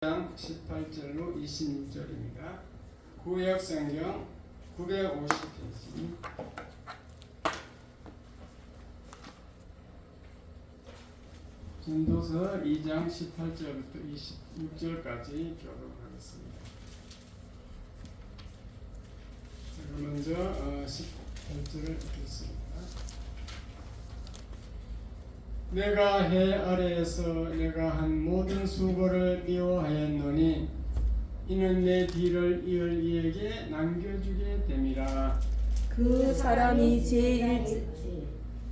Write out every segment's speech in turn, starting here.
장 18절로 26절입니다. 구역성경 950페이지. 전도서 2장 18절부터 26절까지 교독하겠습니다. 자, 먼저 18절을 읽겠습니다. 내가 해 아래에서 내가 한 모든 수고를 미워하였노니 이는 내 뒤를 이을 이에게 남겨주게 됨이라. 그 사람이 제일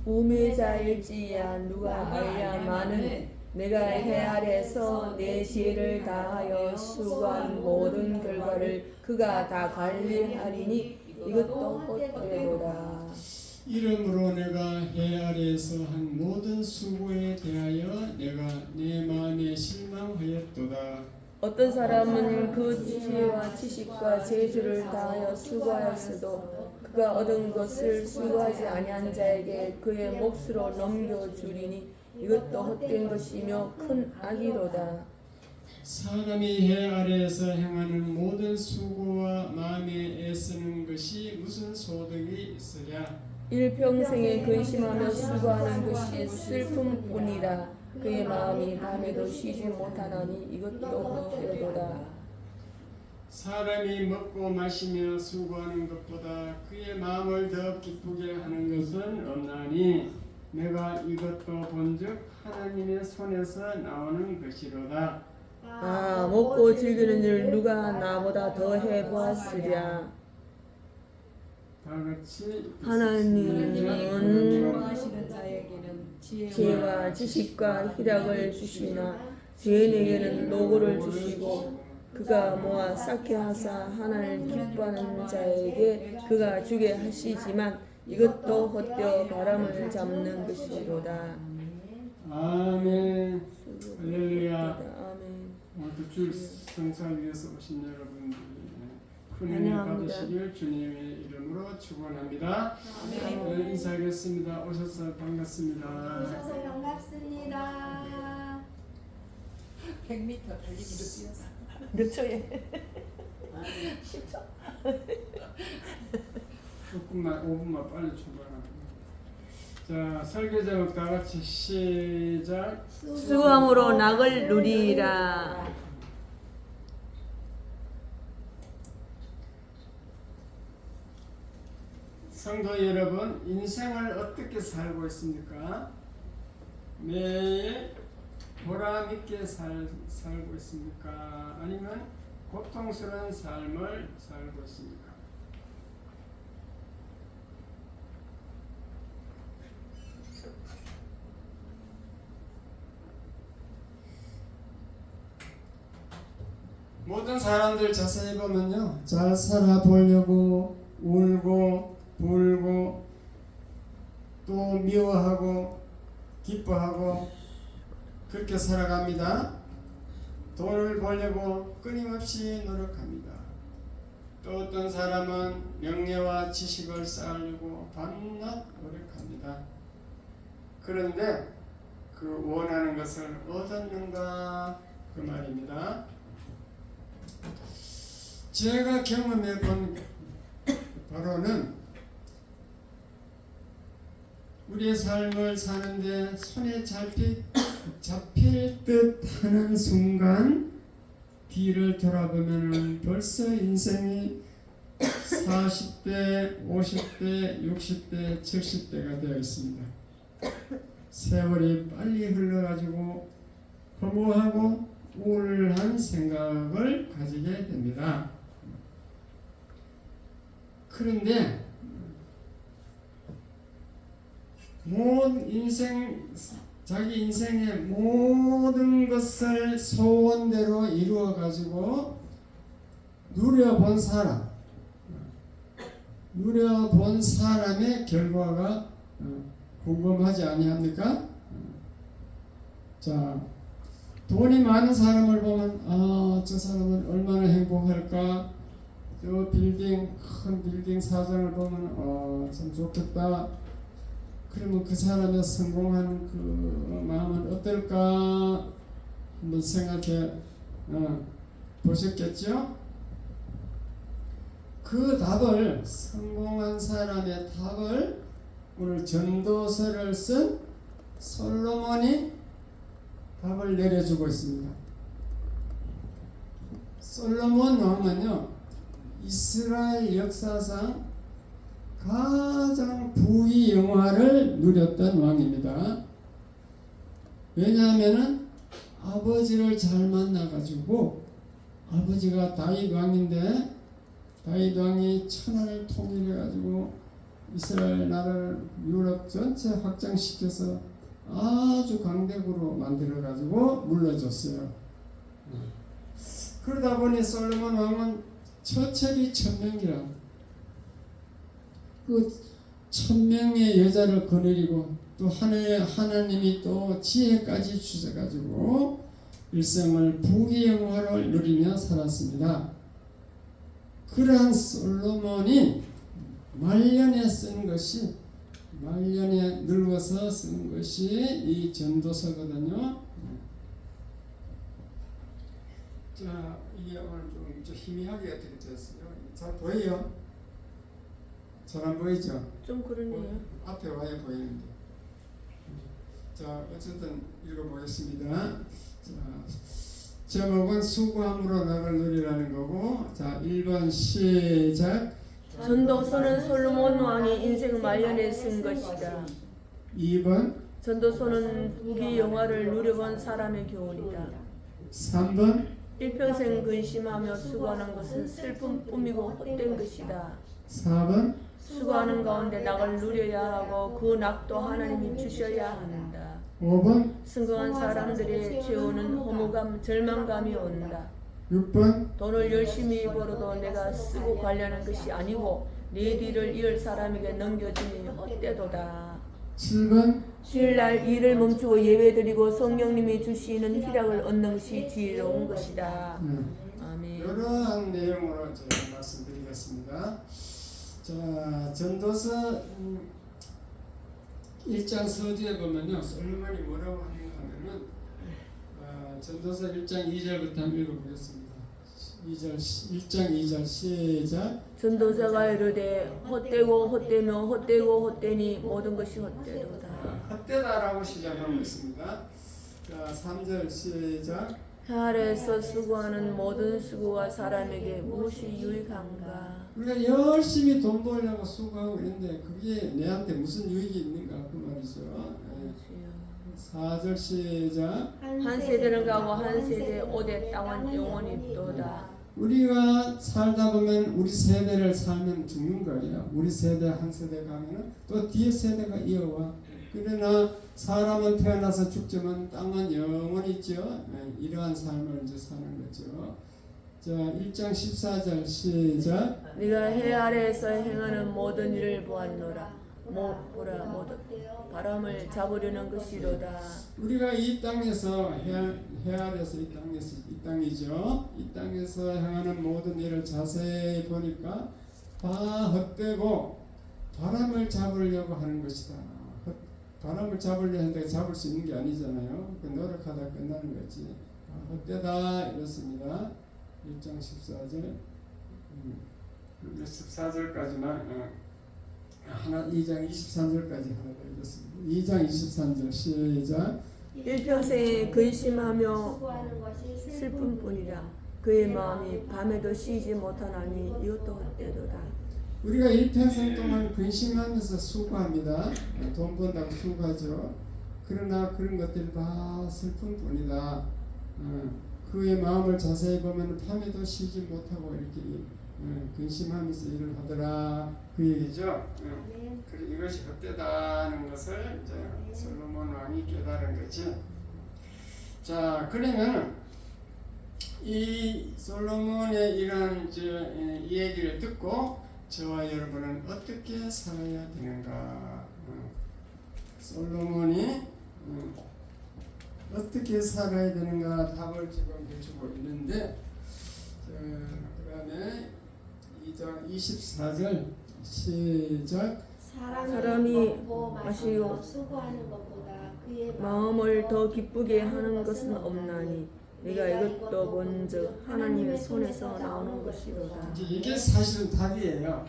우매자일지야 누가 알랴마는 내가 해 아래서 내 지혜를 다하여 수고한 모든 결과를 그가 다 관리하리니 이것도 헛되도다. 이러므로 내가 해 아래에서 한 모든 수고에 대하여 내가 내 마음에 실망하였도다. 어떤 사람은 그 지혜와 지식과 재주를 다하여 수고하였어도 그가 얻은 것을 수고하지 아니한 자에게 그의 몫으로 넘겨주리니 이것도 헛된 것이며 큰 악이로다. 사람이 해 아래에서 행하는 모든 수고와 마음에 애쓰는 것이 무슨 소득이 있으랴. 일평생에 근심하며 수고하는 것이 슬픔뿐이라. 그의 마음이 밤에도 쉬지 못하나니 이것도 헛되도다. 사람이 먹고 마시며 수고하는 것보다 그의 마음을 더 기쁘게 하는 것은 없나니 내가 이것도 본즉 하나님의 손에서 나오는 것이로다. 먹고 즐기는 일 누가 나보다 더 해보았으랴. 다같이 하나님은 하시는 자에게는 지혜와 지식과 희락을 주시나 죄인에게는 노고를 주시고 그가 모아 쌓게 하사 하나님을 기뻐하는 자에게 그가 주게 하시지만 이것도 헛되어 바람을 잡는 것이로다. 아멘. 할렐루야. 아멘. 오늘도 주 성사를 위해서 오신 여러분들 큰 은혜 환영합니다. 받으시길 주님의 이름으로 축원합니다. 아멘. 인사하겠습니다. 오셔서 반갑습니다. 오셔서 반갑습니다. 100m 달리기로 뛰었어. 몇 초에? 10초. 조금만 5분만 빨리 출발합니다. 자, 설교 제목 다 같이 시작. 수고함으로 낙을 누리라. 성도 여러분, 인생을 어떻게 살고 있습니까? 매일 보람 있게 살고 있습니까? 아니면 고통스러운 삶을 살고 있습니까? 모든 사람들 자세히 보면요, 잘 살아보려고 울고 불고 또 미워하고 기뻐하고 그렇게 살아갑니다. 돈을 벌려고 끊임없이 노력합니다. 또 어떤 사람은 명예와 지식을 쌓으려고 밤낮 노력합니다. 그런데 그 원하는 것을 얻었는가 그 말입니다. 제가 경험해 본 바로는 우리의 삶을 사는데 손에 잡힐 듯 하는 순간 뒤를 돌아보면 벌써 인생이 40대, 50대, 60대, 70대가 되어 있습니다. 세월이 빨리 흘러가지고 허무하고 우울한 생각을 가지게 됩니다. 그런데 자기 인생의 모든 것을 소원대로 이루어 가지고 누려본 사람의 결과가 궁금하지 아니합니까? 자, 돈이 많은 사람을 보면 저 사람은 얼마나 행복할까? 저 큰 빌딩 사장을 보면 참 좋겠다. 그러면 그 사람의 성공한 그 마음은 어떨까 한번 생각해 보셨겠죠? 그 답을 성공한 사람의 답을 오늘 전도서를 쓴 솔로몬이 답을 내려주고 있습니다. 솔로몬 왕은요 이스라엘 역사상 가장 부귀 영화를 누렸던 왕입니다. 왜냐하면은 아버지를 잘 만나가지고 아버지가 다윗 왕인데 다윗 왕이 천하를 통일해가지고 이스라엘 나라를 유럽 전체 확장시켜서 아주 강대국으로 만들어가지고 물러줬어요. 그러다 보니 솔로몬 왕은 처첩이 1000명이라 그 1000명의 여자를 거느리고 또 하나님이 또 지혜까지 주셔가지고 일생을 부귀영화를 누리며 살았습니다. 그러한 솔로몬이 말년에 쓴 것이 말년에 늙어서 쓴 것이 이 전도서거든요. 자, 이게 오늘 좀 희미하게 어떻게 됐어요? 잘 보여요? 잘 안 보이죠? 좀 그러네요. 앞에 와야 보이는데. 자, 어쨌든 읽어보겠습니다. 자, 제목은 수고함으로 낙을 누리라는 거고, 자, 1번 시작. 전도서는 솔로몬 왕이 인생 말년에 쓴 것이다. 2번, 전도서는 부귀 영화를 누려본 사람의 교훈이다. 3번, 일평생 근심하며 수고하는 것은 슬픔뿐이고 헛된 것이다. 4번, 수고하는 가운데 낙을 누려야 하고 그 낙도 하나님이 주셔야 한다. 5번, 승거한 사람들의 죄오는 허무감, 절망감이 온다. 6번, 돈을 열심히 벌어도 내가 쓰고 관리하는 것이 아니고 내 뒤를 이을 사람에게 넘겨주니 헛되도다. 7번, 주일날 일을 멈추고 예배드리고 성령님이 주시는 희락을 얻는 것이 지혜로운 것이다. 아멘. 이러한 내용으로 제가 말씀드리겠습니다. 자, 전도서 1장 서두에 보면요, 솔로몬이 뭐라고 하는가 하면은 전도서 1장 2절부터 한번 읽어보겠습니다. 1장 2절 시작. 전도자가 이르되 헛되고 헛되며 헛되고 헛되니 모든 것이 헛되도다. 헛되다라고 시작하고 있습니다. 자, 3절 시작. 해 아래에서 수고하는 모든 수고가 사람에게 무엇이 유익한가? 우리가 열심히 돈 벌려고 수고하고 있는데 그게 내한테 무슨 유익이 있는가 그 말이죠. 4절 시작. 한 세대는 가고 한 세대 오대 땅은 영원히 있도다. 우리가 살다 보면 우리 세대를 살면 죽는 거예요. 우리 세대 한 세대 가면은 또 뒤에 세대가 이어와. 그러나 사람은 태어나서 죽지만 땅은 영원히 있죠. 이러한 삶을 이제 사는 거죠. 자, 1장 14절 시작. 네가 해 아래에서 행하는 모든 일을 보았노라. 보라 모두 바람을 잡으려는 것이로다. 우리가 이 땅에서 해 아래에서 이 땅이죠. 이 땅에서 행하는 모든 일을 자세히 보니까 다 헛되고 바람을 잡으려고 하는 것이다. 바람을 잡으려 했는데 잡을 수 있는 게 아니잖아요. 그 노력하다 끝나는 거지. 헛되다 이렇습니다. 1장 14절 14절까지만 하나 2장 23절까지 하나 더 읽었습니다. 2장 23절 시작. 일평생에 근심하며 수고하는 것이 슬픔뿐이라. 그의 마음이 밤에도 쉬지 못하나니 이것도 헛되도다. 우리가 일평생 동안 근심하면서 수고합니다. 돈 번다고 수고하죠. 그러나 그런 것들이 다 슬픔뿐이다. 그의 마음을 자세히 보면 밤에도 쉬지 못하고 이렇게 근심하면서 일을 하더라 그 얘기죠. 이것이 헛되다는 것을 이제 솔로몬 왕이 깨달은 거지. 자, 그러면 이 솔로몬의 이러한 이 얘기를 듣고 저와 여러분은 어떻게 살아야 되는가? 솔로몬이 어떻게 살아야 되는가 답을 지금 해주고 있는데, 그 다음에 2장 24절 시작. 사람이 마시고 수고하는 것보다 그의 마음을 더 기쁘게 하는 것은 없나니 내가 이것도 먼저 하나님의 손에서 나오는 것이로다. 이제 이게 사실은 답이에요.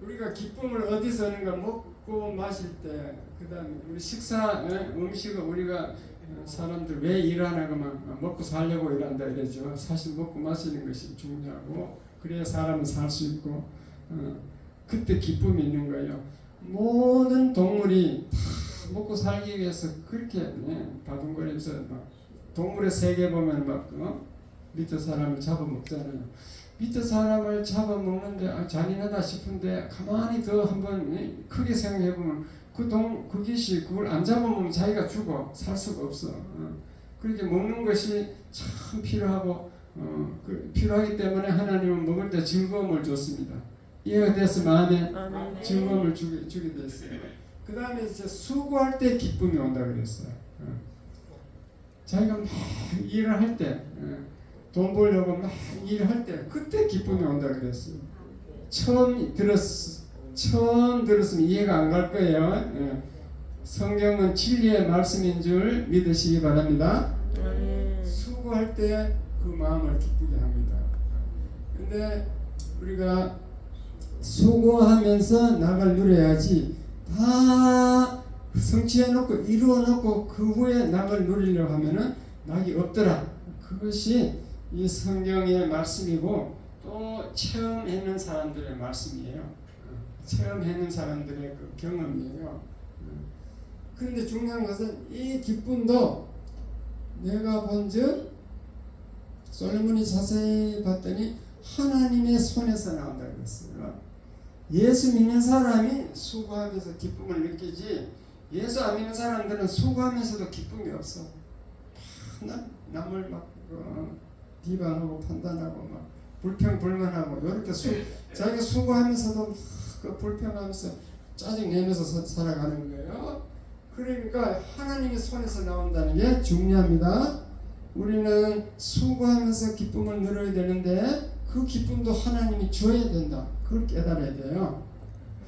우리가 기쁨을 어디서 얻는가? 먹고 마실 때, 그다음에 우리 식사 음식을 우리가 사람들 왜 일하나가만 먹고 살려고 일한다 이러죠. 사실 먹고 마시는 것이 중요하고 그래야 사람은 살 수 있고 그때 기쁨이 있는 거예요. 모든 동물이 다 먹고 살기 위해서 그렇게 바둥거리면서 막 동물의 세계 보면 막 밑에 사람을 잡아먹잖아요. 밑에 사람을 잡아먹는데 잔인하다 싶은데 가만히 더 한번 크게 생각해보면 그 기시 그걸 안 잡아먹으면 자기가 죽어 살 수가 없어. 그렇게 먹는 것이 참 필요하고 필요하기 때문에 하나님은 먹을 때 즐거움을 줬습니다. 이해가 됐으면 아멘. 즐거움을 주게 됐어요. 그 다음에 이제 수고할 때 기쁨이 온다 그랬어요. 자기가 막 일을 할 때, 돈 벌려고 막 일을 할 때, 그때 기쁨이 온다 그랬어요. 처음 들었으면 이해가 안 갈 거예요. 성경은 진리의 말씀인 줄 믿으시기 바랍니다. 수고할 때 그 마음을 기쁘게 합니다. 근데 우리가 수고하면서 낙을 누려야지 다 성취해놓고 이루어놓고 그 후에 낙을 누리려고 하면은 낙이 없더라. 그것이 이 성경의 말씀이고 또 체험했는 사람들의 말씀이에요. 체험했는 사람들의 그 경험이에요. 그런데 중요한 것은 이 기쁨도 내가 본즉 솔로몬이 자세히 봤더니 하나님의 손에서 나온다 그랬어요. 예수 믿는 사람이 수고하면서 기쁨을 느끼지 예수 안 믿는 사람들은 수고하면서도 기쁨이 없어. 남을 막 비방하고 판단하고 막 불평불만하고 이렇게 자기가 수고하면서도 그 불평하면서 짜증내면서 살아가는 거예요. 그러니까 하나님의 손에서 나온다는 게 중요합니다. 우리는 수고하면서 기쁨을 누려야 되는데 그 기쁨도 하나님이 줘야 된다. 그걸 깨달아야 돼요.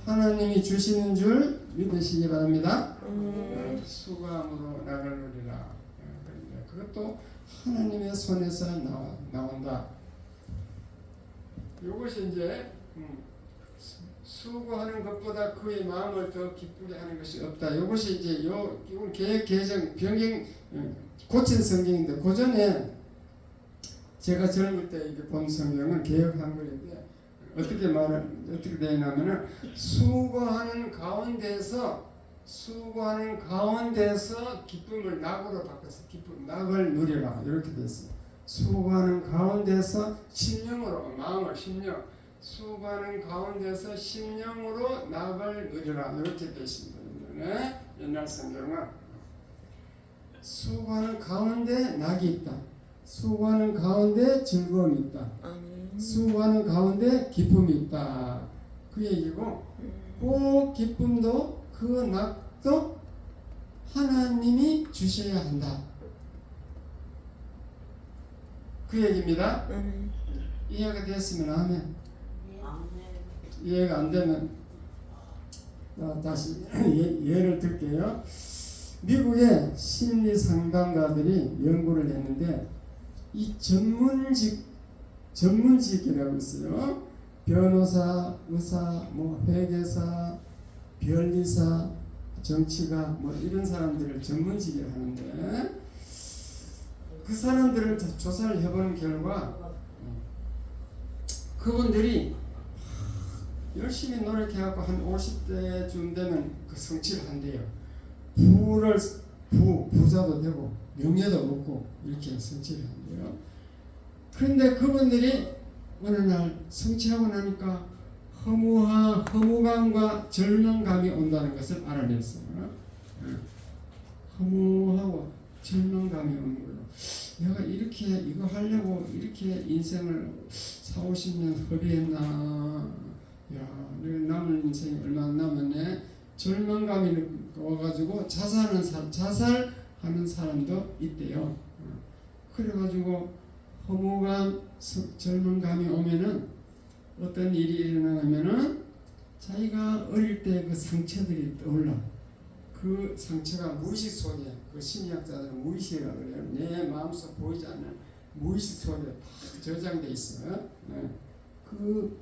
하나님이 주시는 줄 믿으시기 바랍니다. 수고함으로 낙을 누리라. 그것도 하나님의 손에서 나온다. 이것이 이제 수고하는 것보다 그의 마음을 더 기쁘게 하는 것이 없다. 이것이 이제 이건 개혁 개정 변경 고친 성경인데 그 전에 제가 젊을 때 이렇게 본 성경은 개혁 한글인데 어떻게 되냐면은 수고하는 가운데서 기쁨을 낙으로 바꿔서 낙을 누리라 이렇게 됐어요. 수고하는 가운데서 심령으로 마음을 심령 수고하는 가운데서 심령으로 낙을 누리라 이렇게 되십니다. 네? 옛날 성경은 수고하는 가운데 낙이 있다. 수고하는 가운데 즐거움이 있다. 수고하는 가운데 기쁨이 있다. 그 얘기고 그 기쁨도 그 낙도 하나님이 주셔야 한다. 그 얘기입니다. 이해가 되었으면 아멘. 이해가 안 되면 다시 예를 들게요. 미국의 심리 상담가들이 연구를 했는데 이 전문직이라고 있어요. 변호사, 의사, 회계사, 변리사, 정치가 이런 사람들을 전문직이라고 하는데 그 사람들을 조사를 해보는 결과 그분들이 열심히 노력해갖고 한 50대쯤 되면 그 성취를 한대요. 부자도 되고 명예도 얻고 이렇게 성취를 한대요. 그런데 그분들이 어느 날 성취하고 나니까 허무감과 절망감이 온다는 것을 알아냈어요. 허무하고 절망감이 오는 거예요. 내가 이렇게 이거 하려고 이렇게 인생을 40-50년 허비했나. 야, 남은 인생이 얼마나 남았네. 절망감이 와가지고 자살하는 사람도 있대요. 그래가지고 허무감, 절망감이 오면은 어떤 일이 일어나면은 자기가 어릴 때 그 상처들이 떠올라. 그 상처가 무의식 속에 그 심리학자들은 무의식이라고 그래요. 내 마음속 보이지 않는 무의식 속에 다 저장돼 있어요. 네. 그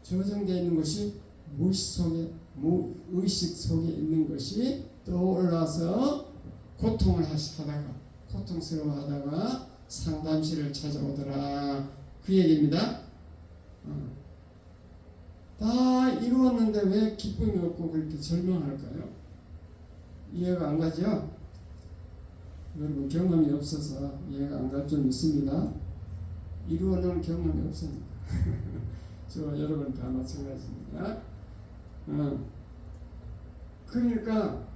저장돼 있는 것이 무의식 속에 무의식 속에 있는 것이 떠올라서 고통을 하다가 고통스러워하다가 상담실을 찾아오더라 그 얘기입니다. 다 이루었는데 왜 기쁨이 없고 그렇게 절망할까요? 이해가 안 가죠? 여러분 경험이 없어서 이해가 안 갈 줄 믿습니다. 이루어놓은 경험이 없으니까. 저 여러분 다 마찬가지입니다. 그러니까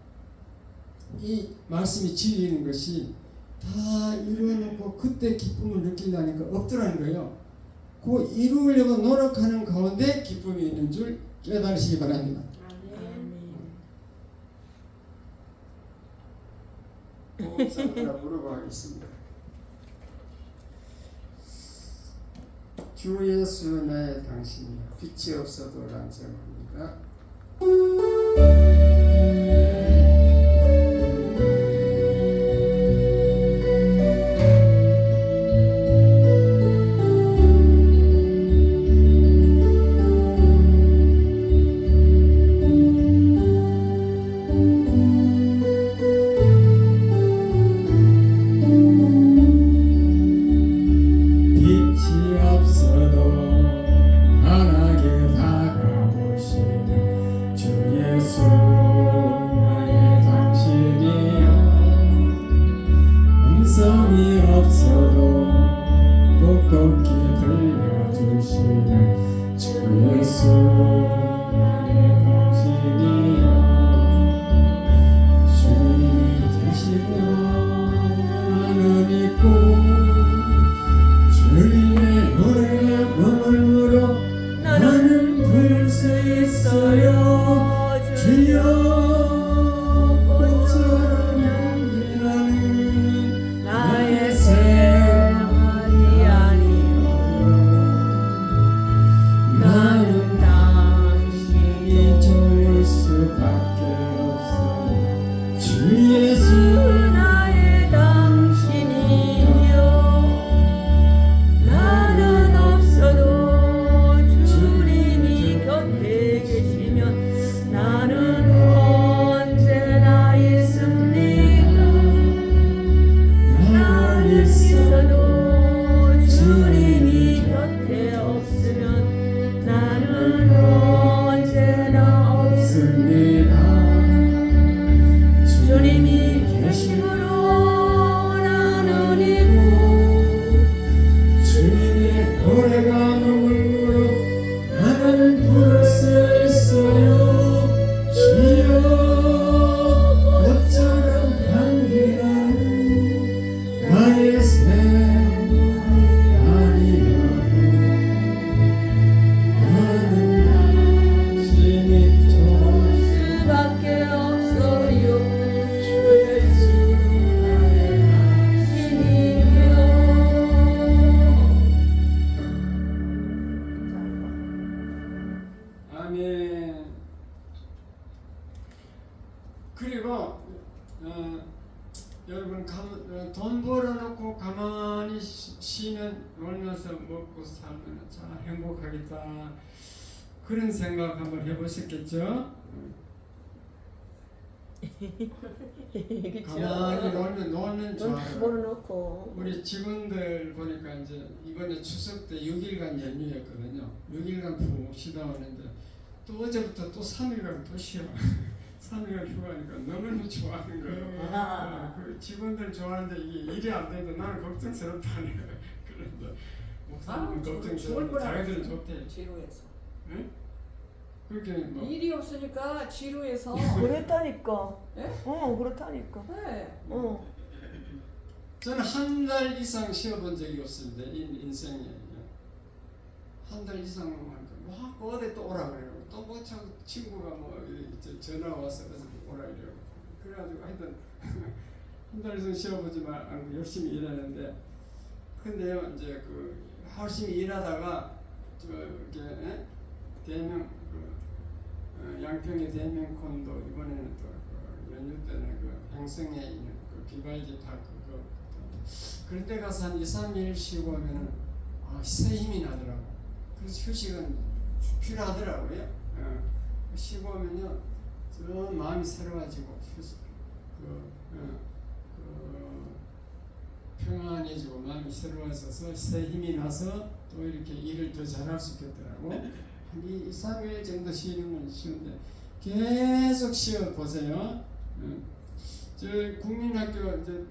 이 말씀이 진리인 것이 다 이루어놓고 그때 기쁨을 느낀다니까 없더라는 거예요. 그 이루려고 노력하는 가운데 기쁨이 있는 줄 깨달으시기 바랍니다. 보험사가 물어보겠습니다. 주 예수 나의 당신이여 빛이 없어도 란정합니다. 그리고 여러분 돈 벌어놓고 가만히 쉬면 놀면서 먹고 살면 참 행복하겠다 그런 생각 한번 해보셨겠죠? 가만히 놀면 좋아요. 벌어놓고 우리 직원들 보니까 이제 이번에 추석 때 6일간 연휴였거든요. 6일간 푹 쉬다 왔는데 또 어제부터 또 3일간 또 쉬어. 3일간 휴가니까 너무너무 좋아하는 거예요. 그 직원들 좋아하는데 이게 일이 안 돼도 나는 걱정스럽다는 거예요. 그런데 목사님은 걱정스럽고 자기들은 좋대. 지루해서. 응? 그렇게 뭐 일이 없으니까 지루해서. 그렇다니까. 예? 그렇다니까. 네. 저는 한 달 이상 쉬어본 적이 없습니다. 인생에 한 달 이상 하니까 와 어디 또 오라 그래요. 또 뭐 친구가 뭐 전화 와서 오라 그래요. 그래가지고 하여튼 한 달 이상 쉬어보지 말고 열심히 일하는데 근데요 이제 그 열심히 일하다가 대명 양평의 대명콘도 이번에는 또 연휴 때는 그 행성에 있는 그 비발디 파크 그런 데 가서 한 2, 3일 쉬고 오면은 새 힘이 나더라고. 그래서 휴식은 필요하더라고요. 쉬고 오면요, 저 마음이 새로워지고 휴식, 평안해지고 마음이 새로워져서 새 힘이 나서 또 이렇게 일을 더 잘할 수 있겠더라고. 한 2, 3일 정도 쉬는 건 쉬운데 계속 쉬어 보세요. 저 국민학교 이제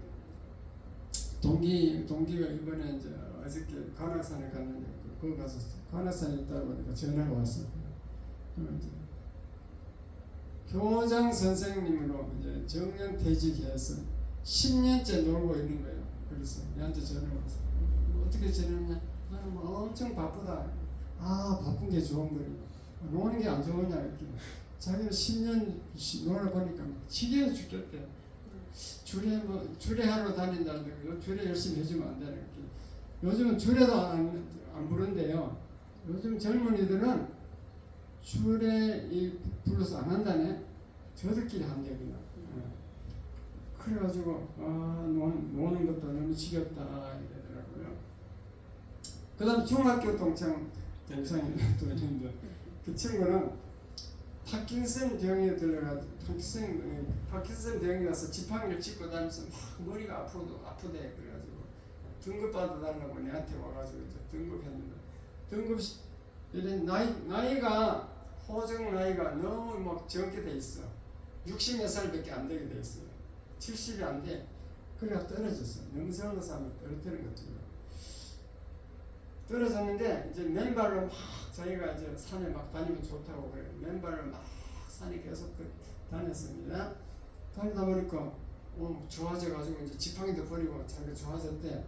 동기가 이번에 이제 어저께 관악산에 갔는데 거기 가서 관악산에 있다고 보니까 전화가 왔어. 이제 교장 선생님으로 이제 정년퇴직해서 10년째 놀고 있는 거예요. 그래서 얘한테 전화가 왔어. 어떻게 지냈냐? 나는 뭐 엄청 바쁘다. 바쁜 게 좋은 거예요. 노는 게 안 좋으냐 이렇게. 자기는 10년 놀아보니까 지겨워 죽겠대. 주례 하러 다닌다는데 주례 열심히 해주면 안 되나 이렇게. 요즘은 주례도 안 부른대요. 요즘 젊은이들은 주례 불러서 안 한다네. 저들끼리 한대 그냥. 그래가지고 노는 것도 너무 지겹다 이러더라고요. 그다음 중학교 동창이 또 있는데 그 친구는 파킨슨 병에 들려가지고 파킨슨 병에 가서 지팡이를 짚고 다니면서 막 머리가 아프대. 그래가지고 등급 받아달라고 내한테 와가지고 이제 등급했는데 이런 나이가 호적 나이가 너무 막 적게 돼 있어. 60몇 살밖에 안 되게 돼 있어요. 70이 안 돼. 그래가 떨어졌어. 너무 젊어서 하면 떨어뜨린 거죠. 떨어졌는데 이제 맨발로 막 자기가 이제 산에 막 다니면 좋다고 그래. 맨발로 막 산에 계속 다녔습니다. 다니다 보니까 좋아져가지고 이제 지팡이도 버리고 자기가 좋아졌대.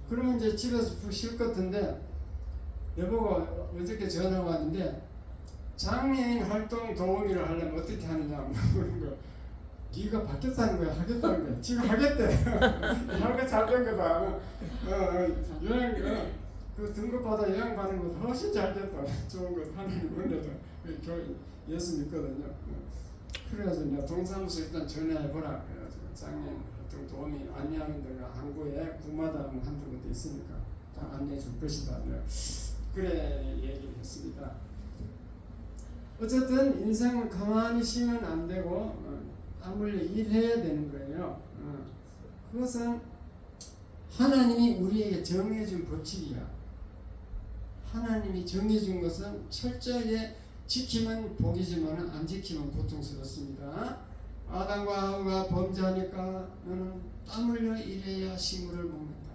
그러면 이제 집에서 푹 쉴 것 같은데 여보가 어저께 전화가 왔는데 장애인 활동 동호회를 하려면 어떻게 하느냐 물어보는 거. 네가 바뀌었다는 거야, 하겠다는 거야. 지금 하겠대. 하게 잘 된 거다. 여행 그 등급 받아 여행 가는 것도 훨씬 잘 됐다. 좋은 거 하나님 은혜도 예수 믿거든요. 그래가지고 내가 동사무소 일단 전화해보라. 그래가지고 장애인 활동 도우미 안내하는 데가 항구에 구마다 한두 군데 있으니까 다 안내해 줄 것이다. 그래 얘기를 했습니다. 어쨌든 인생은 가만히 쉬면 안 되고 땀 흘려 일해야 되는 거예요. 그것은 하나님이 우리에게 정해준 법칙이야. 하나님이 정해준 것은 철저하게 지키면 복이지만 안 지키면 고통스럽습니다. 아담과 하와가 범죄하니까 너는 땀 흘려 일해야 식물을 먹는다.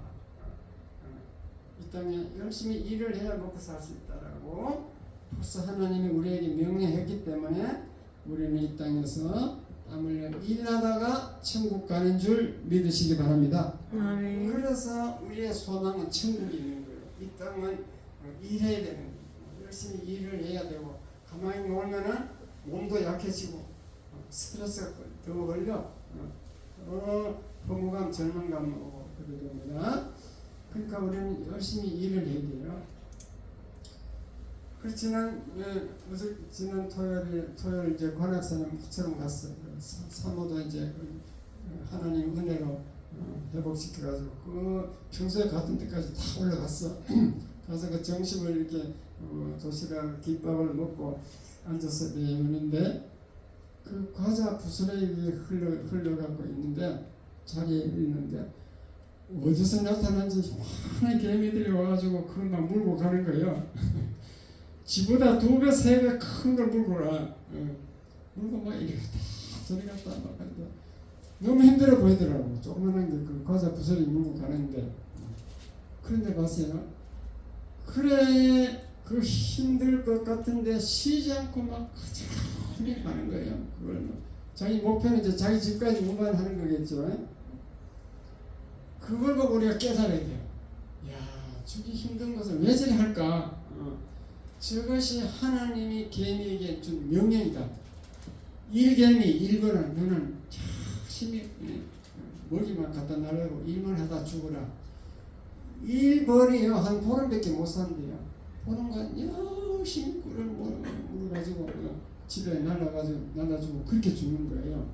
이 땅에 열심히 일을 해야 먹고 살 수 있다라고 벌써 하나님이 우리에게 명령했기 때문에 우리는 이 땅에서 땀 흘려 일하다가 천국 가는 줄 믿으시기 바랍니다. 아멘. 그래서 우리의 소망은 천국이 있는 거예요. 이 땅은 일해야 되는 거예요. 열심히 일을 해야 되고 가만히 놀면은 몸도 약해지고 스트레스가 더 걸려 허무감, 절망감 오고 그러게 됩니다. 그러니까 우리는 열심히 일을 해야 돼요. 그렇지만 지난 토요일 이제 관악산에 무처럼 갔어요. 사모도 이제 하나님 은혜로 회복시켜가지고 그 평소에 갔던 데까지 다 올라갔어. 가서 그 점심을 이렇게 도시락 김밥을 먹고 앉아서 배우는데 그 과자 부스러기 흘러가고 있는데 자리에 있는데 어디서 나타난지 많은 개미들이 와가지고 그걸 막 물고 가는 거예요. 지보다 2배, 3배 큰 걸 물고 가. 물고 막 이리 갔다 저리 갔다 막 하는데 너무 힘들어 보이더라고. 조그만한 게 그 과자 부스러기 물고 가는데 그런데 봤어요. 그래 그 힘들 것 같은데 쉬지 않고 막 가만히 가는 거예요. 그걸 자기 목표는 이제 자기 집까지 운반하는 거겠죠. 그걸 보고 우리가 깨달아야 돼요. 야, 저기 힘든 것을 왜 저리 할까? 저것이 하나님이 개미에게 준 명령이다. 일개미 일거는 너는 열심히 먹이만 갖다 놔라고 일만 하다 죽어라. 일벌이요 한 보름밖에 못 산대요. 보름간 열심히 꿀을 물어가지고 집에 날라주고 그렇게 죽는 거예요.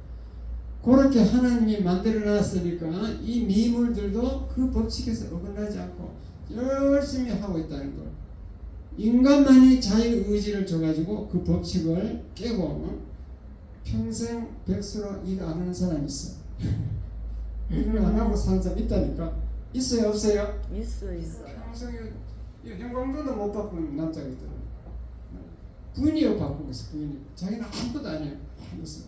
그렇게 하나님이 만들어놨으니까 이 미물들도 그 법칙에서 어긋나지 않고 열심히 하고 있다는 거. 인간만이 자유의지를 줘가지고 그 법칙을 깨고 평생 백수로 일 안 하는 사람이 있어. 일을 안 하고 사는 사람 있다니까. 있어요, 없어요? 있어요. 평생 형광등도 못 바꾸는 남자가 있더라고요. 부인이요 바꾸고 있어. 부인이 자기는 아무것도 안 해요. 그래서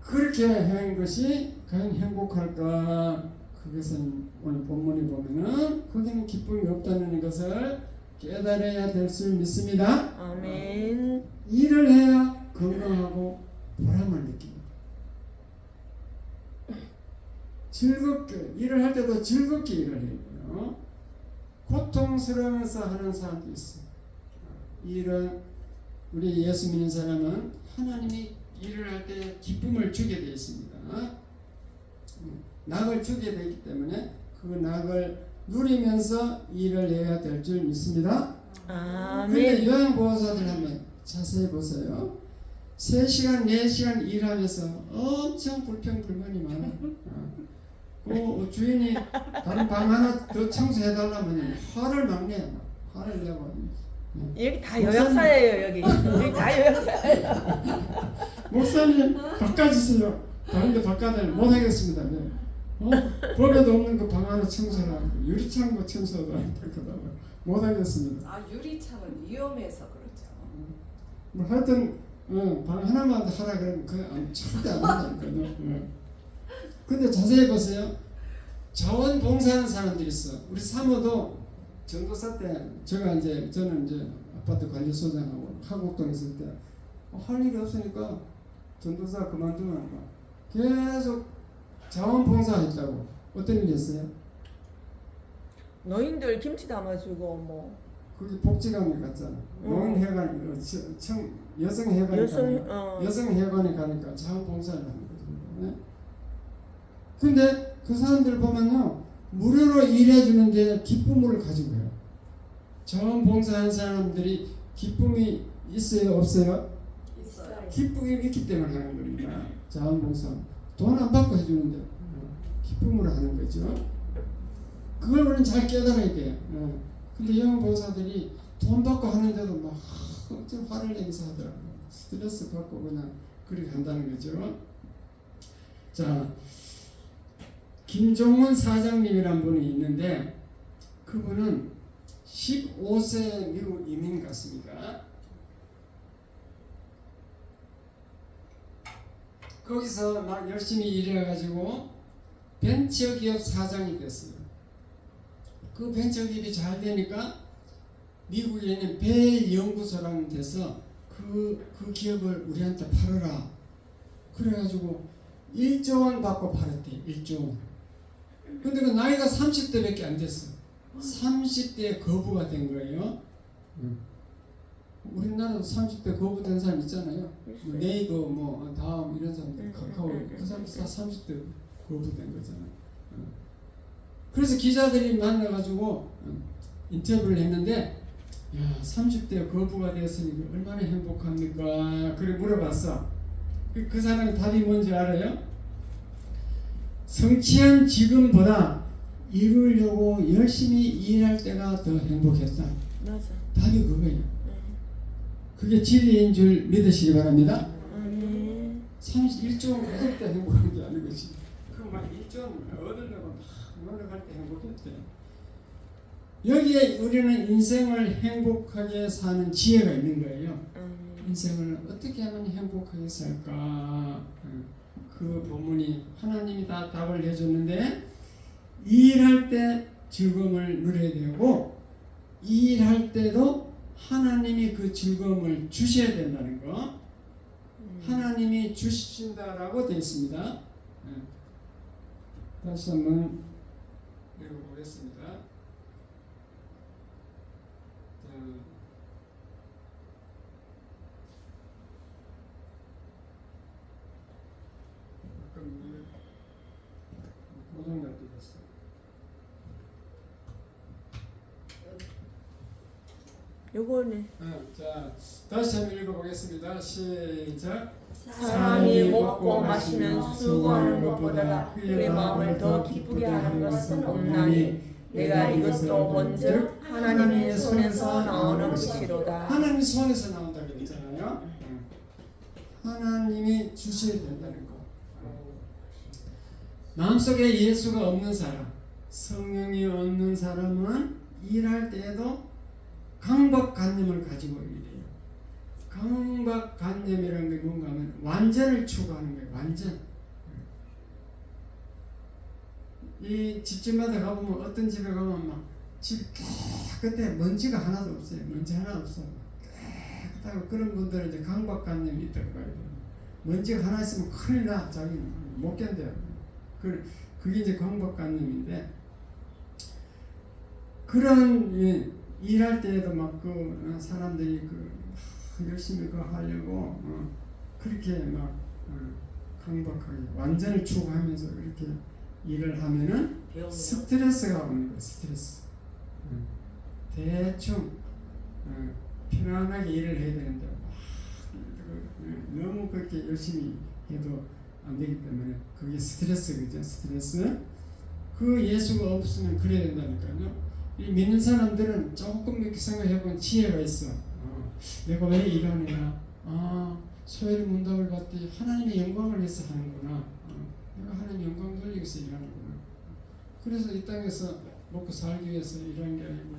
그렇게 하는 것이 과연 행복할까? 그것은 오늘 본문에 보면은 거기는 기쁨이 없다는 것을 깨달아야 될 줄 믿습니다. 아멘. 일을 해야 건강하고 보람을 느낍니다. 즐겁게 일을 할 때도 즐겁게 일을 해요. 고통스러워서 하는 사람도 있어요. 일은 우리 예수 믿는 사람은 하나님이 일을 할 때 기쁨을 주게 되어 있습니다. 낙을 주게 되기 때문에 그 낙을 누리면서 일을 해야 될 줄 믿습니다. 근데 아멘. 요양보호사들 한번 자세히 보세요. 3시간, 4시간 일하면서 엄청 불평불만이 많아. 그 주인이 다른 방 하나 더 청소해달라면 화를 막 내. 화를 내고. 여기 다 요양사예요. 여기 다 요양사예요. 목사님 바꿔주세요. 다른데 바꿔달라 못하겠습니다. 네. 법에도 없는 그 방 하나 청소하고 유리창고 청소도 못하겠습니다. 아 유리창은 위험해서 그렇죠. 뭐 하여튼 방 하나만 하라 그러면 그 절대 안 한다니까요. 근데 자세히 보세요. 자원봉사하는 사람들이 있어. 우리 사모도 전도사 때 저는 이제 아파트 관리소장하고 하곡동 있을 때 할 일이 없으니까 전도사 그만두면 계속 자원봉사했다고. 어떤 일이 있어요? 노인들 김치 담아주고 뭐 거기 복지관에 갔잖아. 노인회관, 여성회관에 가니까 여성회관에 가니까 자원봉사를 하는 거거든요. 근데 그 사람들 보면요 무료로 일해주는데 기쁨을 가지고 해요. 자원봉사하는 사람들이 기쁨이 있어요, 없어요? 있어요. 기쁨이 있기 때문에 하는 겁니다. 자원봉사 돈 안 받고 해주는데 기쁨으로 하는 거죠. 그걸 우리는 잘 깨달아야 돼요. 근데 영보호사들이 돈 받고 하는데도 막 엄청 화를 내면서 하더라고요. 스트레스 받고 그냥 그렇게 한다는 거죠. 자, 김종원 사장님이란 분이 있는데 그분은 15세 미국 이민 갔습니다. 거기서 막 열심히 일해가지고 벤처기업 사장이 됐어요. 그 벤처기업이 잘 되니까 미국에 있는 벨 연구소라는 데서 그 기업을 우리한테 팔아라. 그래가지고 1조 원 받고 팔았대. 1조 원. 근데 그 나이가 30대밖에 안 됐어. 30대에 거부가 된 거예요. 우리나라도 30대 거부된 사람 있잖아요. 뭐 네이버, 뭐 다음 이런 사람들, 카카오 그 사람들 다 30대 거부된 거잖아요. 그래서 기자들이 만나가지고 인터뷰를 했는데, 야 30대 거부가 되었으니 얼마나 행복합니까? 그래 물어봤어. 그 사람의 답이 뭔지 알아요? 성취한 지금보다 이루려고 열심히 일할 때가 더 행복했다. 맞아. 답이 그거예요. 그게 진리인 줄 믿으시기 바랍니다. 31조 원 가질 때 행복한 게 아닌 것이 그막 1조 원 얻으려고 막 노력할 때 행복했대. 여기에 우리는 인생을 행복하게 사는 지혜가 있는 거예요. 인생을 어떻게 하면 행복하게 살까? 그 본문이 하나님이 다 답을 해줬는데 일할 때 즐거움을 누려야 되고 일할 때도 하나님이 그 즐거움을 주셔야 된다는 거. 하나님이 주신다라고 되어 있습니다. 다시 한번 읽어보겠습니다. 고정날 때 요거는 자, 다시 한번 읽어보겠습니다. 시작. 사람이 먹고 마시면 수고하는 것보다 그의 마음을 더 기쁘게 하는 것은 없나니 내가 이것도 본즉 하나님의 손에서 나오는 것이로다. 하나님 손에서 나온다 그랬잖아요. 하나님이 주셔야 된다는 거. 마음속에 예수가 없는 사람, 성령이 없는 사람은 일할 때에도 강박관념을 가지고 일해요. 강박관념이라는 게 뭔가 하면 완전을 추구하는 거예요. 완전. 이 집집마다 가보면 어떤 집에 가면 막 집 깨끗해 먼지가 하나도 없어요. 먼지 하나도 없어. 깨끗하고 그런 분들은 이제 강박관념이 있다고 봐야 돼요. 먼지가 하나 있으면 큰일 나. 자기는 못 견뎌요. 그게 이제 강박관념인데 그런 일할 때에도 막 그 사람들이 열심히 그거 하려고 그렇게 막 강박하게 완전을 추구하면서 그렇게 일을 하면은 스트레스가 오는 거예요. 스트레스. 대충 편안하게 일을 해야 되는데 너무 그렇게 열심히 해도 안 되기 때문에 그게 스트레스 그죠? 스트레스. 그 예수가 없으면 그래야 된다니까요. 이 믿는 사람들은 조금 이렇게 생각해보면 지혜가 있어. 내가 왜 일하느냐? 소외의 문답을 받되 하나님의 영광을 위해서 하는구나. 내가 하나님 영광 돌리기 위해서 일하는구나. 그래서 이 땅에서 먹고 살기 위해서 일하는 게 아니고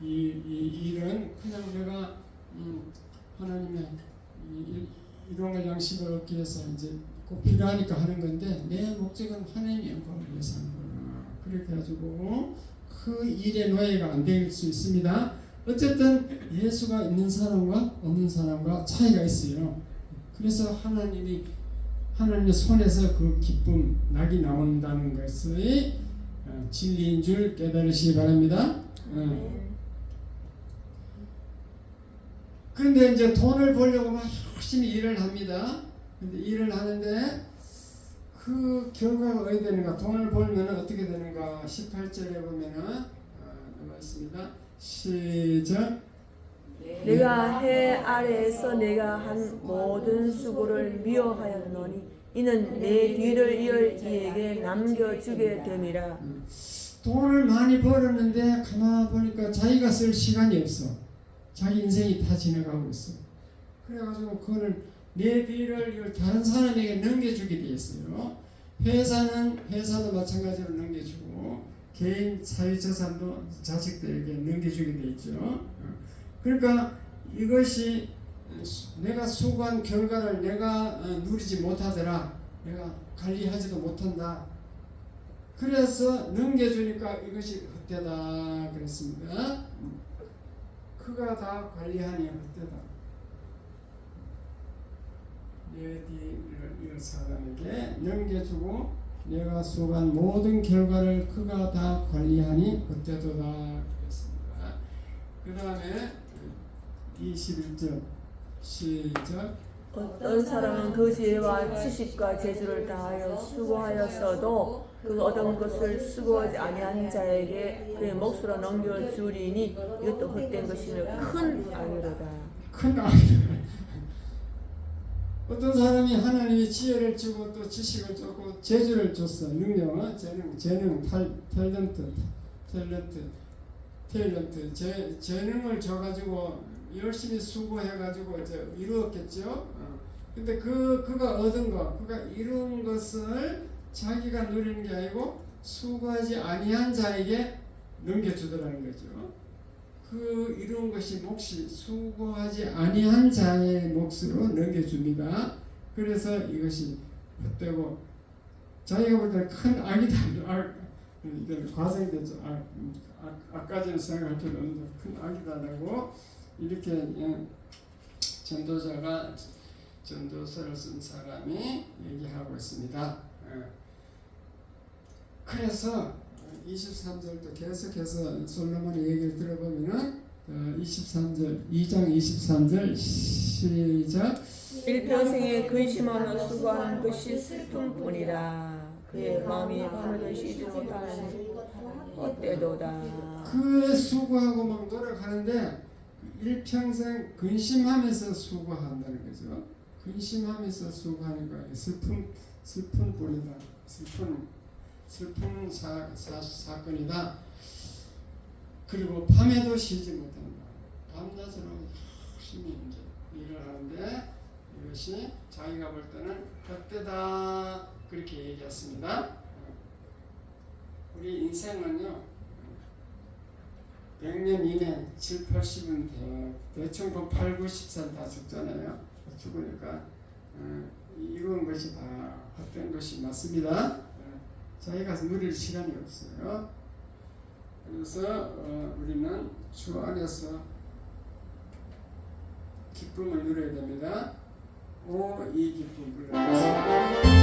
이 일은 그냥 내가 하나님의 일용할 양식을 얻기 위해서 이제 꼭 필요하니까 하는 건데 내 목적은 하나님의 영광을 위해서 하는 거구나. 그렇게 해가지고 그 일의 노예가 안 될 수 있습니다. 어쨌든 예수가 있는 사람과 없는 사람과 차이가 있어요. 그래서 하나님의 손에서 그 기쁨, 낙이 나온다는 것의 진리인 줄 깨달으시기 바랍니다. 그런데 이제 돈을 벌려고 막 열심히 일을 합니다. 근데 일을 하는데 그 결과가 어떻게 되는가? 돈을 벌면 어떻게 되는가? 18절에 보면은 나와있습니다. 시작. 내가 해 아래에서 내가 한 모든 수고를 미워하였노니 이는 내 뒤를 이을 이에게 남겨주게 됨이라. 돈을 많이 벌었는데 가만 보니까 자기가 쓸 시간이 없어. 자기 인생이 다 지나가고 있어. 그래가지고 그거는 내 뒤를 다른 사람에게 넘겨주게 돼 있어요. 회사도 마찬가지로 넘겨주고 개인 사유재산도 자식들에게 넘겨주게 돼 있죠. 그러니까 이것이 내가 수고한 결과를 내가 누리지 못하더라. 내가 관리하지도 못한다. 그래서 넘겨주니까 이것이 헛되다 그랬습니다. 그가 다 관리하니 헛되다. 내 뒤를 사람에게 넘겨주고 내가 수고한 모든 결과를 그가 다 관리하니 헛되도다 그랬습니다. 그 다음에 21절 시작. 어떤 사람은 그 지혜와 지식과 재주를 다하여 수고하였어도 그 얻은 것을 수고하지 아니한 자에게 그의 몫으로 넘겨주리니 이것도 헛된 것이며 큰 악이로다. 큰 악이다. 어떤 사람이 하나님이 지혜를 주고 또 지식을 주고 재주를 줬어. 능력, 재능, 탤런트, 재능을 줘가지고 열심히 수고해가지고 이제 이루었겠죠. 근데 그가 얻은 것, 그가 이룬 것을 자기가 누리는 게 아니고 수고하지 아니한 자에게 넘겨주더라는 거죠. 그 이룬 것이 몫이 수고하지 아니한 자의 몫으로 넘겨줍니다. 그래서 이것이 헛되고 자기가 볼 때 큰 악이다. 이건 과장되죠. 악까지는 생각할 필요 없는데 큰 악이다라고 이렇게 전도서를 쓴 사람이 얘기하고 있습니다. 그래서 23절도 계속해서 솔로몬의 얘기를 들어보면은 2장 23절 시작. 일평생에 근심하며 수고하는 것이 슬픔뿐이라. 그의 마음이 바르게 쉬지 못하는 헛되도다. 그 수고하고 막 노력하는데 일평생 근심하면서 수고한다는 거죠. 근심하면서 수고하니까 슬픈 꼴이다. 슬픈 사건이다. 그리고 밤에도 쉬지 못한다. 밤낮으로 열심히 이제 일을 하는데 이것이 자기가 볼 때는 헛되다 그렇게 얘기했습니다. 우리 인생은요 100년 이내 7, 80은 대충 8, 90살 다 죽잖아요. 죽으니까 이런 것이 다 헛된 것이 맞습니다. 자기가 누릴 시간이 없어요. 그래서 우리는 주 안에서 기쁨을 누려야 됩니다. 이 기쁨을 누려서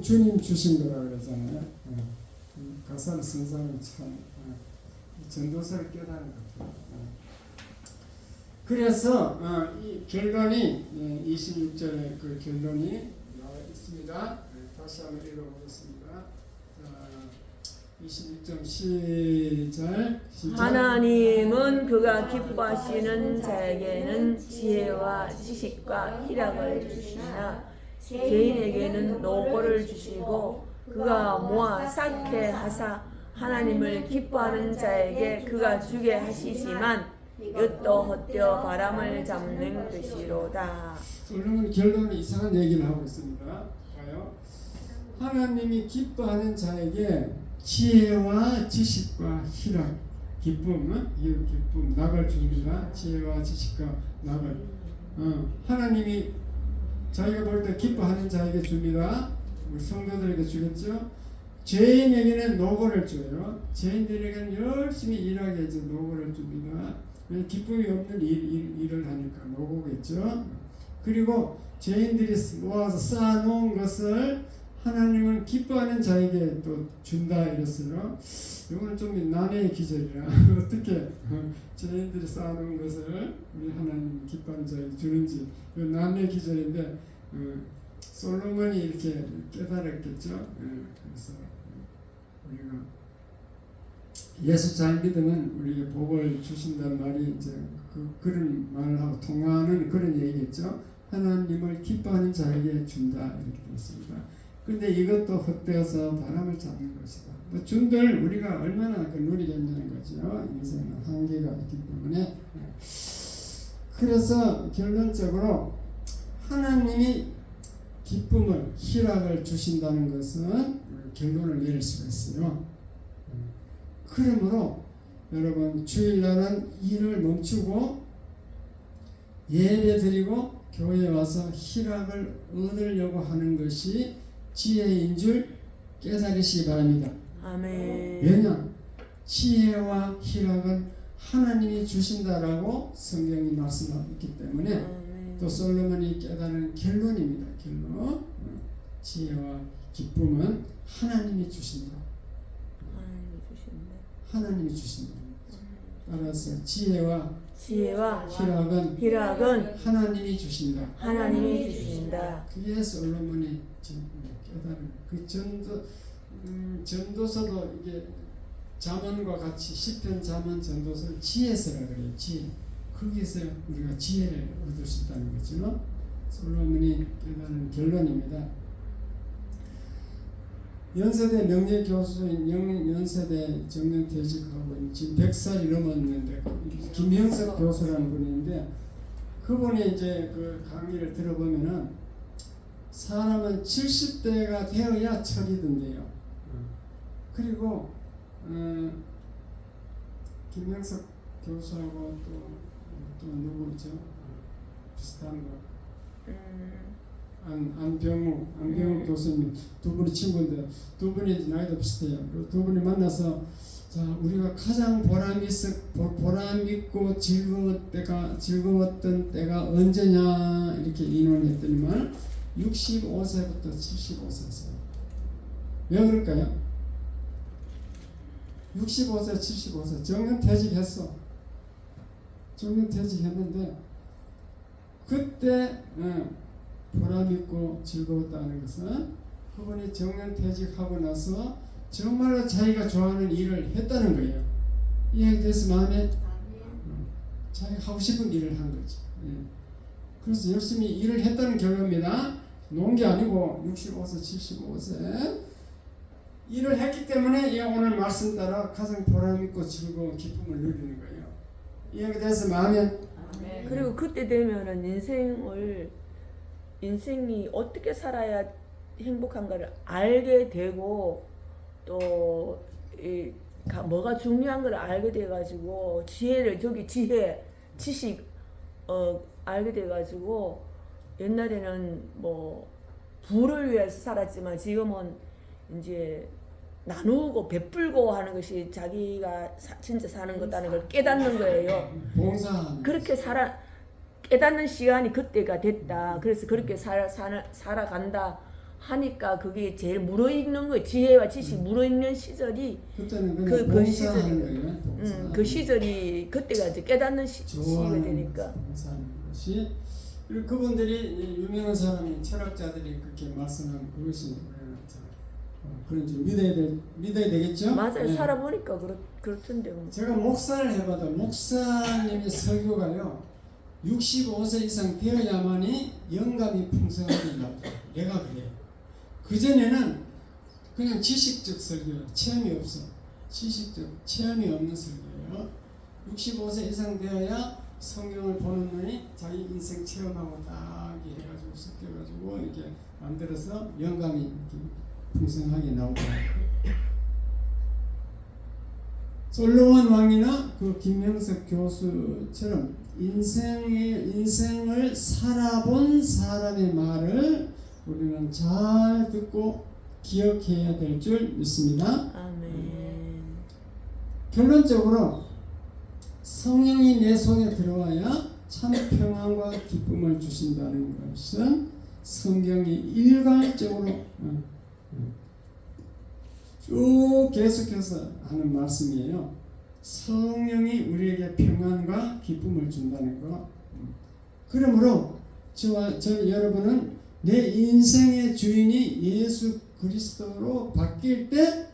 주님 주신 거라 그러잖아요. 가사를 쓴 사람이 참 전도서를 깨닫는 것 같아요. 그래서 이 결론이 26절에 그 결론이 나와 있습니다. 다시 한번 읽어보겠습니다. 26절 시작. 하나님은 그가 기뻐하시는 자에게는 지혜와 지식과 희락을 주시나 죄인에게는 노고를 주시고 그가 모아 쌓게 하사 하나님을 기뻐하는 자에게 그가 주게 하시지만 이것도 헛되어 바람을 잡는 것이로다. 솔로몬 결론은 이상한 얘기를 하고 있습니다. 봐요. 하나님이 기뻐하는 자에게 지혜와 지식과 희락, 기쁨, 이 기쁨, 낙을 줍니다. 지혜와 지식과 낙을. 하나님이 자기가 볼 때 기뻐하는 자에게 줍니다. 우리 성도들에게 주겠죠. 죄인에게는 노고를 줘요. 죄인들에게는 열심히 일하게 해서 노고를 줍니다. 기쁨이 없는 일을 하니까 노고겠죠. 그리고 죄인들이 모아서 쌓아놓은 것을 하나님은 기뻐하는 자에게 또 준다 이랬어요. 이거는 좀 난해의 기절이라 어떻게 죄인들이 쌓아놓은 것을 우리 하나님 기뻐하는 자에게 주는지 이건 난해의 기절인데 솔로몬이 이렇게 깨달았겠죠. 그래서 우리가 예수 잘 믿으면 우리에게 복을 주신다는 말이 이제 그런 말을 하고 통하는 그런 얘기겠죠. 하나님을 기뻐하는 자에게 준다 이렇게 되었습니다. 근데 이것도 헛되어서 바람을 잡는 것이다. 뭐 준들 우리가 얼마나 누리겠냐는 거죠. 인생은 한계가 있기 때문에. 그래서 결론적으로 하나님이 기쁨을 희락을 주신다는 것은 결론을 내릴 수가 있어요. 그러므로 여러분 주일날은 일을 멈추고 예배 드리고 교회에 와서 희락을 얻으려고 하는 것이 지혜인 줄 깨달으시기 바랍니다. 아멘. 왜냐? 지혜와 희락은 하나님이 주신다라고 성경이 말씀하고 있기 때문에 아멘. 또 솔로몬이 깨달은 결론입니다. 결론. 지혜와 기쁨은 하나님이 주신다. 하나님이 주신다. 따라서 지혜와 희락은 하나님이 주신다. 하나님이 주신다. 그게 솔로몬이 깨달은 그 전도서도 이게 잠언과 같이 시편, 잠언, 전도서 지혜서라 그래요. 지혜. 거기서 우리가 지혜를 얻을 수 있다는 거죠. 솔로몬이 깨달은 결론입니다. 연세대 명예교수인 연세대 정년퇴직하고 지금 100살이 넘었는데 김형석 교수라는 분인데 그분이 이제 그 강의를 들어보면은 사람은 70대가 되어야 철이던데요. 그리고 김형석 교수하고 또 누구죠? 비슷한 거. 안병욱 교수님 두 분이 친구인데 두 분이 나이도 비슷해요. 두 분이 만나서 자 우리가 가장 보람 있고 즐거웠던 때가 언제냐 이렇게 인원했더니만 65세부터 75세였어요. 왜 그럴까요? 65세, 75세 정년퇴직했어. 정년퇴직했는데 그때 보람있고 즐거웠다는 것은 그분이 정년퇴직하고 나서 정말로 자기가 좋아하는 일을 했다는 거예요. 이해돼서 마음에 자기가 하고 싶은 일을 한 거죠. 그래서 열심히 일을 했다는 결과입니다. 놓은 게 아니고 65세, 75세 일을 했기 때문에 오늘 말씀 따라 가장 보람있고 즐거운 기쁨을 누리는 거예요. 이해돼서 마음에 그리고 그때 되면은 인생이 어떻게 살아야 행복한가를 알게 되고 또 뭐가 중요한 걸 알게 돼가지고 지혜, 지식 알게 돼가지고 옛날에는 뭐 부를 위해서 살았지만 지금은 이제 나누고 베풀고 하는 것이 자기가 진짜 사는 거다는 걸 깨닫는 거예요. 봉사하는 그렇게 깨닫는 시간이 그때가 됐다. 그래서 그렇게 살아간다 하니까 그게 제일 무르익는 거예요. 지혜와 지식 무르익는 시절이 그때는 그 시절이 거예요. 그 시절이 그때가 이제 깨닫는 시기가 되니까. 봉사하는 것이 그리고 그분들이 유명한 사람이 철학자들이 그렇게 말씀한 그것이 그런 줄 믿어야 되겠죠? 맞아요. 네. 살아보니까 그렇던데. 제가 목사를 해봐도 목사님의 설교가요 65세 이상 되어야만이 영감이 풍성하게 나오죠. 내가 그래요. 그전에는 그냥 지식적 설교예요. 체험이 없어. 지식적 체험이 없는 설교예요. 65세 이상 되어야 성경을 보는 눈이 자기 인생 체험하고 딱 해가지고 섞여가지고 이렇게 만들어서 영감이 이렇게 풍성하게 나오고 솔로몬 왕이나 그 김형석 교수처럼 인생을 살아본 사람의 말을 우리는 잘 듣고 기억해야 될 줄 믿습니다. 아멘. 결론적으로 성령이 내 속에 들어와야 참 평안과 기쁨을 주신다는 것은 성경이 일괄적으로 쭉 계속해서 하는 말씀이에요. 성령이 우리에게 평안과 기쁨을 준다는 것. 그러므로 저와 여러분은 내 인생의 주인이 예수 그리스도로 바뀔 때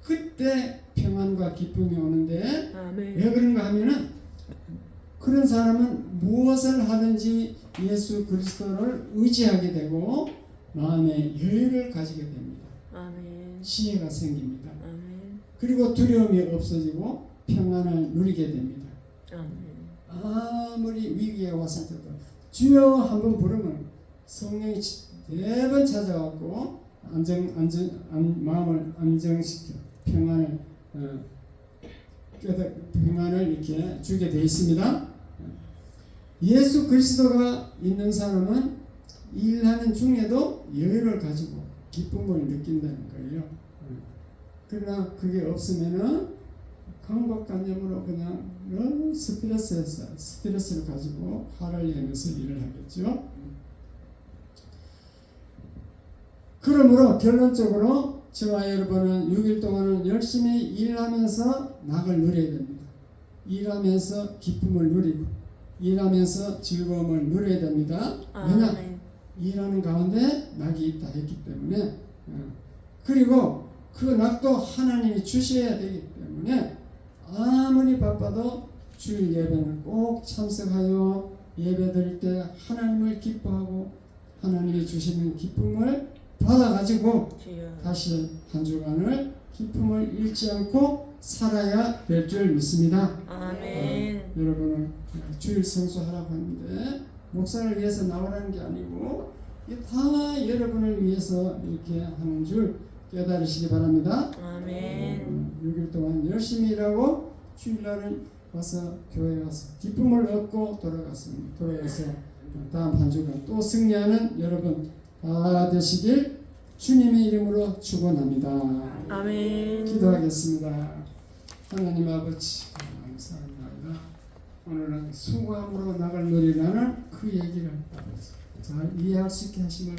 그때 평안과 기쁨이 오는데 아멘. 왜 그런가 하면은 그런 사람은 무엇을 하든지 예수 그리스도를 의지하게 되고 마음에 여유를 가지게 됩니다. 아멘. 지혜가 생깁니다. 아멘. 그리고 두려움이 없어지고 평안을 누리게 됩니다. 아멘. 아무리 위기에 왔을 때도 주여 한번 부르면 성령이 매번 찾아왔고 마음을 안정시켜 평안을 평안을 이렇게 주게 되어 있습니다. 예수 그리스도가 있는 사람은 일하는 중에도 여유를 가지고 기쁨을 느낀다는 거예요. 그러나 그게 없으면은 강박관념으로 그냥 너무 스트레스를 가지고 화를 내면서 일을 하겠죠. 그러므로 결론적으로 저와 여러분은 6일 동안은 열심히 일하면서 낙을 누려야 됩니다. 일하면서 기쁨을 누리고 일하면서 즐거움을 누려야 됩니다. 왜냐? 아멘. 일하는 가운데 낙이 있다 했기 때문에 그리고 그 낙도 하나님이 주셔야 되기 때문에 아무리 바빠도 주일 예배는 꼭 참석하여 예배 드릴 때 하나님을 기뻐하고 하나님이 주시는 기쁨을 받아가지고 주여. 다시 한 주간을 기쁨을 잃지 않고 살아야 될 줄 믿습니다. 아멘. 여러분은 주일 성수하라고 하는데 목사를 위해서 나오라는 게 아니고 이게 다 여러분을 위해서 이렇게 하는 줄 깨달으시기 바랍니다. 아멘. 6일 동안 열심히 일하고 주일날은 와서 교회에 와서 기쁨을 얻고 돌아가서 다음 한 주간 또 승리하는 여러분 다 되시길 주님의 이름으로 축원합니다. 아멘. 기도하겠습니다. 하나님 아버지 감사합니다. 오늘은 수고함으로 나갈 누리라는 그 얘기를 잘 이해할 수 있게 하심을